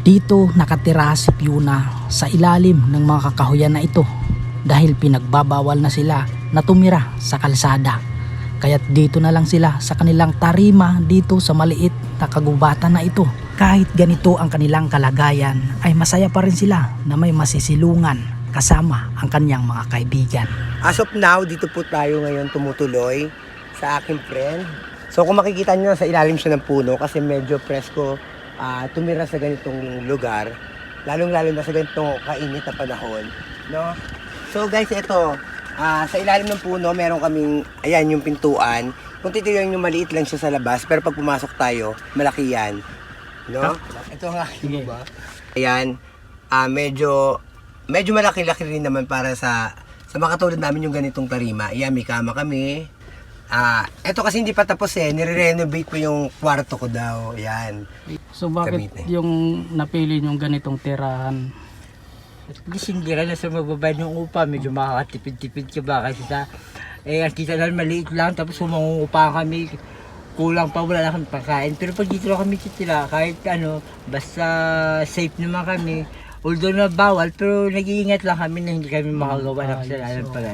Dito nakatira si Fiona sa ilalim ng mga kakahuyan na ito dahil pinagbabawal na sila na tumira sa kalsada. Kaya't dito na lang sila sa kanilang tarima dito sa maliit na kagubatan na ito. Kahit ganito ang kanilang kalagayan ay masaya pa rin sila na may masisilungan kasama ang kanyang mga kaibigan. As of now, dito po tayo ngayon tumutuloy sa aking friend. So kung makikita nyo, sa ilalim siya ng puno kasi medyo presko tumira sa ganitong lugar, lalong-lalo na sa ganitong kainit na panahon, no? So guys, ito, sa ilalim ng puno, meron kaming, ayan yung pintuan. Kung titignan nyo, maliit lang siya sa labas, pero pag pumasok tayo, malaki yan, no? Ito nga, ba? Ayan, medyo malaki-laki rin naman para sa mga katulad namin yung ganitong tarima. Ayan, may kama kami. Ito kasi hindi pa tapos nire-renovate ko yung kwarto ko daw. Ayan. So bakit yung napili yung ganitong tirahan? Di sindiran na sa mababa ng upa, medyo makakatipid-tipid ka ba kasi ang kita namin maliit lang tapos umangungupa kami, kulang pa, wala na kami pagkain. Pero pag dito lang kami titira, kahit basta safe naman kami, although na bawal, pero nag-iingat lang kami na hindi kami makagawa ng kasalanan pala